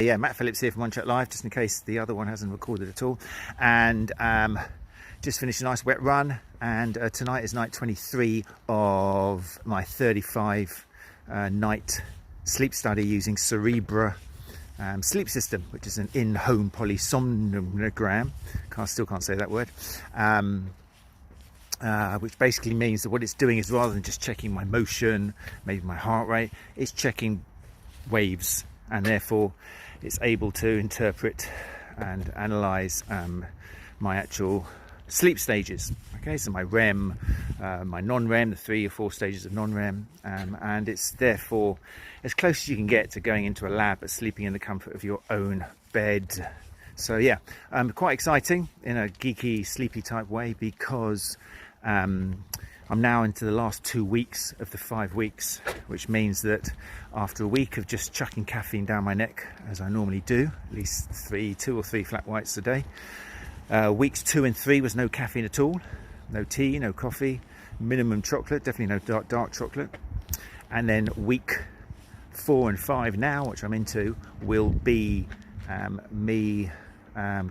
Yeah, Matt Phillips here from One Chat Live, just in case the other one hasn't recorded at all. And just finished a nice wet run, and tonight is night 23 of my 35 night sleep study using Cerebra sleep system, which is an in-home polysomnogram. Still can't say that word. Which basically means that what it's doing is, rather than just checking my motion, maybe my heart rate, it's checking waves, and therefore it's able to interpret and analyze my actual sleep stages. Okay, so my REM, my non-REM, the 3 or 4 stages of non-REM, and it's therefore as close as you can get to going into a lab but sleeping in the comfort of your own bed. So yeah, quite exciting in a geeky, sleepy type way, because I'm now into the last 2 weeks of the 5 weeks, which means that after a week of just chucking caffeine down my neck, as I normally do, at least 2 or 3 flat whites a day, weeks 2 and 3 was no caffeine at all, no tea, no coffee, minimum chocolate, definitely no dark chocolate. And then week 4 and 5 now, which I'm into, will be me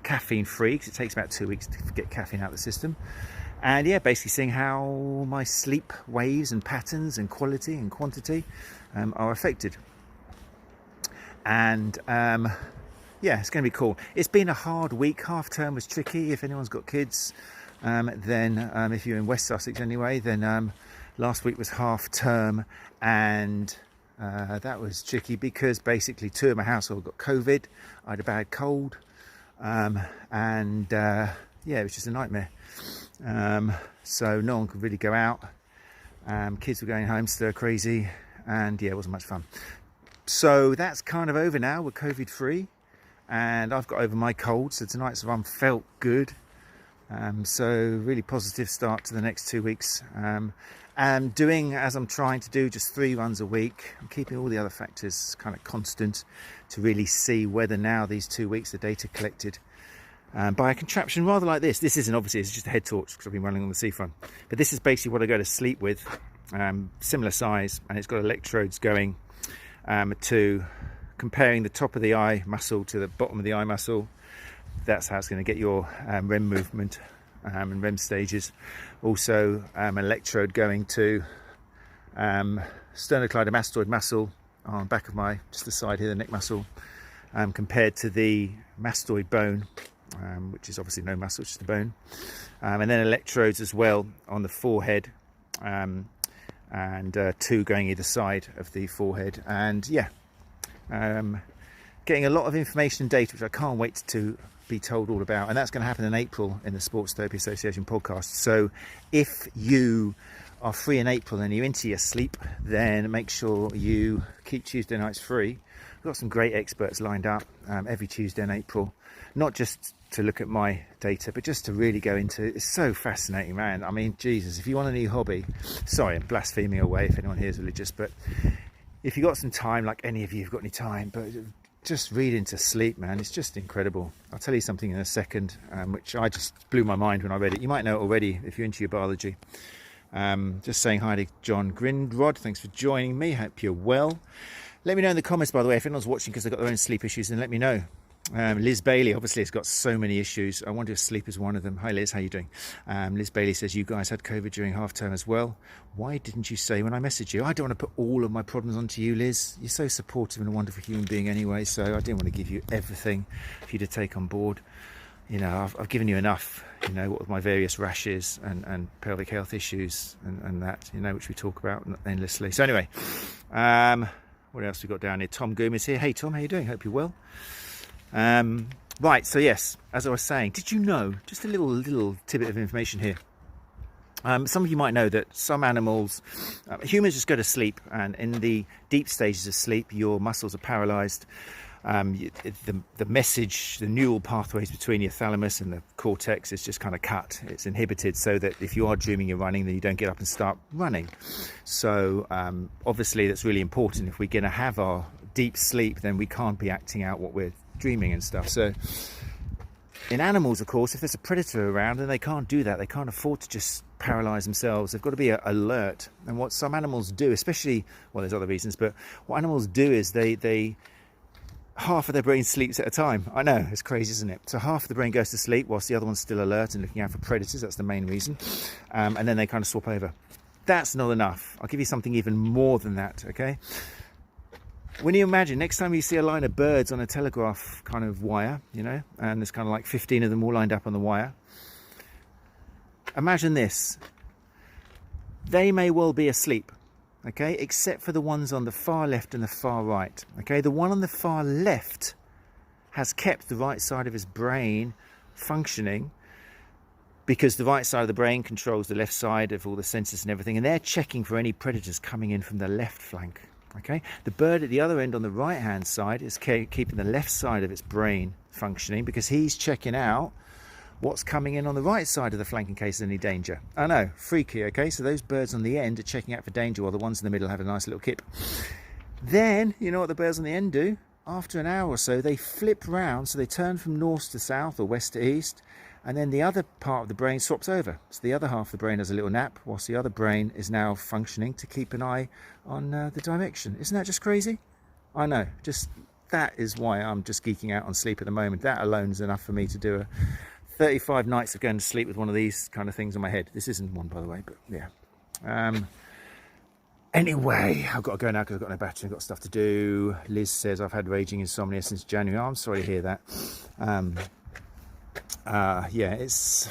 caffeine free, because it takes about 2 weeks to get caffeine out of the system. And yeah, basically seeing how my sleep waves and patterns and quality and quantity are affected. And yeah, it's going to be cool. It's been a hard week. Half term was tricky. If anyone's got kids, then if you're in West Sussex anyway, then last week was half term, and that was tricky because basically 2 of my household got COVID. I had a bad cold, and yeah, it was just a nightmare. So no one could really go out. Kids were going home stir crazy, and yeah, it wasn't much fun. So that's kind of over now. We're COVID free, and I've got over my cold, so tonight's run felt good. So really positive start to the next 2 weeks. And doing, as I'm trying to do, just 3 runs a week. I'm keeping all the other factors kind of constant to really see whether now these 2 weeks the data collected by a contraption rather like this. This isn't, obviously, it's just a head torch because I've been running on the seafront. But this is basically what I go to sleep with, similar size, and it's got electrodes going to comparing the top of the eye muscle to the bottom of the eye muscle. That's how it's going to get your REM movement and REM stages. Also, an electrode going to sternocleidomastoid muscle on the back of my, just the side here, the neck muscle, compared to the mastoid bone, which is obviously no muscle, it's just a bone. And then electrodes as well on the forehead, and 2 going either side of the forehead. And yeah, getting a lot of information and data, which I can't wait to be told all about, and that's going to happen in April in the Sports Therapy Association podcast. So if you are free in April and you're into your sleep, then make sure you keep Tuesday nights free. We've got some great experts lined up every Tuesday in April, not just to look at my data, but just to really go into it. It's so fascinating, man. I mean, Jesus, if you want a new hobby, sorry, I'm blaspheming away if anyone here is religious, but if you've got some time, like any of you have got any time, but just read into sleep, man. It's just incredible. I'll tell you something in a second, which I just blew my mind when I read it. You might know it already if you're into your biology. Just saying hi to John Grindrod. Thanks for joining me. Hope you're well. Let me know in the comments, by the way, if anyone's watching because they've got their own sleep issues, then let me know. Liz Bailey obviously has got so many issues. I wonder if sleep is one of them. Hi Liz, how you doing? Liz Bailey says, you guys had COVID during half term as well. Why didn't you say when I messaged you? I don't want to put all of my problems onto you, Liz. You're so supportive and a wonderful human being anyway, so I didn't want to give you everything for you to take on board. You know, I've given you enough, you know, what with my various rashes and pelvic health issues and that, you know, which we talk about endlessly. So anyway, what else we got down here? Tom Goom is here. Hey Tom, how you doing? Hope you're well. Right, so yes, as I was saying, did you know, just a little tidbit of information here. Some of you might know that some animals, humans just go to sleep, and in the deep stages of sleep, your muscles are paralyzed. The message, the neural pathways between your thalamus and the cortex is just kind of cut. It's inhibited so that if you are dreaming you're running, then you don't get up and start running. So obviously that's really important. If we're going to have our deep sleep, then we can't be acting out what we're dreaming and stuff. So in animals, of course, if there's a predator around, then they can't do that. They can't afford to just paralyze themselves. They've got to be alert. And what some animals do, especially, well, there's other reasons, but what animals do is they half of their brain sleeps at a time. I know, it's crazy, isn't it? So half of the brain goes to sleep whilst the other one's still alert and looking out for predators. That's the main reason. And then they kind of swap over. That's not enough. I'll give you something even more than that, okay? When you imagine, next time you see a line of birds on a telegraph kind of wire, you know, and there's kind of like 15 of them all lined up on the wire, imagine this. They may well be asleep, okay, except for the ones on the far left and the far right, okay? The one on the far left has kept the right side of his brain functioning because the right side of the brain controls the left side of all the senses and everything, and they're checking for any predators coming in from the left flank, okay? The bird at the other end on the right-hand side is keeping the left side of its brain functioning because he's checking out what's coming in on the right side of the flank in case there's any danger. I know, freaky, okay? So those birds on the end are checking out for danger while the ones in the middle have a nice little kip. Then, you know what the birds on the end do? After an hour or so, they flip round, so they turn from north to south or west to east, and then the other part of the brain swaps over. So the other half of the brain has a little nap, whilst the other brain is now functioning to keep an eye on the direction. Isn't that just crazy? I know, just that is why I'm just geeking out on sleep at the moment. That alone is enough for me to do a 35 nights of going to sleep with one of these kind of things on my head. This isn't one, by the way, but yeah. Anyway, I've got to go now because I've got no battery, I've got stuff to do. Liz says I've had raging insomnia since January. Oh, I'm sorry to hear that. Yeah, it's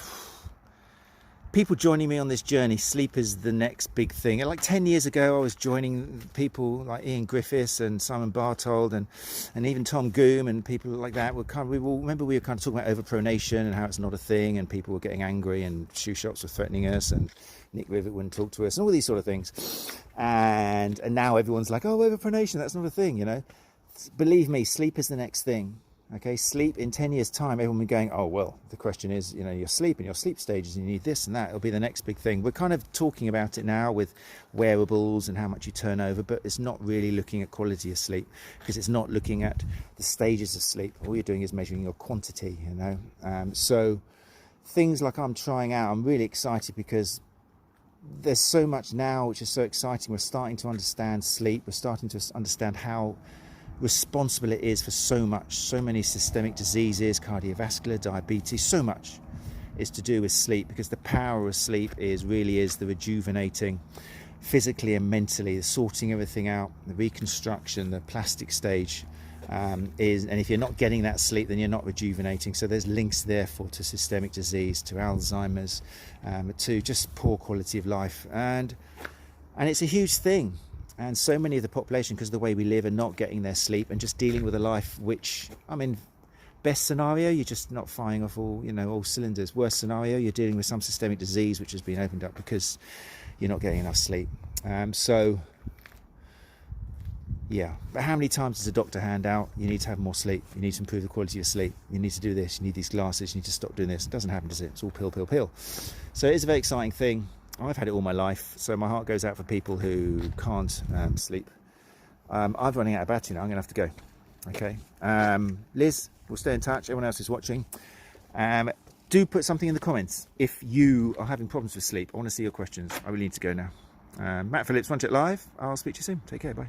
people joining me on this journey. Sleep is the next big thing. Like 10 years ago, I was joining people like Ian Griffiths and Simon Bartold and even Tom Goom and people like that. We were kind of talking about overpronation and how it's not a thing, and people were getting angry and shoe shops were threatening us and Nick Rivet wouldn't talk to us and all these sort of things. And now everyone's like, oh, overpronation, that's not a thing, you know. Believe me, sleep is the next thing. Okay, sleep in 10 years' time, everyone will be going, oh, well, the question is, you know, your sleep and your sleep stages, and you need this and that. It'll be the next big thing. We're kind of talking about it now with wearables and how much you turn over, but it's not really looking at quality of sleep because it's not looking at the stages of sleep. All you're doing is measuring your quantity, you know. So things like I'm trying out, I'm really excited because there's so much now which is so exciting. We're starting to understand sleep. We're starting to understand how responsible it is for so many systemic diseases, cardiovascular, diabetes. So much is to do with sleep because the power of sleep really is the rejuvenating physically and mentally, the sorting everything out, the reconstruction, the plastic stage and if you're not getting that sleep, then you're not rejuvenating. So there's links therefore to systemic disease, to Alzheimer's, to just poor quality of life, and it's a huge thing. And so many of the population, because of the way we live, are not getting their sleep and just dealing with a life which, I mean, best scenario, you're just not firing off all cylinders. Worst scenario, you're dealing with some systemic disease which has been opened up because you're not getting enough sleep. So, yeah. But how many times does a doctor hand out, you need to have more sleep, you need to improve the quality of sleep, you need to do this, you need these glasses, you need to stop doing this? It doesn't happen, does it? It's all pill, pill, pill. So it is a very exciting thing. I've had it all my life, so my heart goes out for people who can't sleep. I'm running out of battery now, I'm going to have to go. Okay. Liz, we'll stay in touch. Everyone else who's watching, do put something in the comments if you are having problems with sleep. I want to see your questions. I really need to go now. Matt Phillips, One Check Live. I'll speak to you soon. Take care. Bye.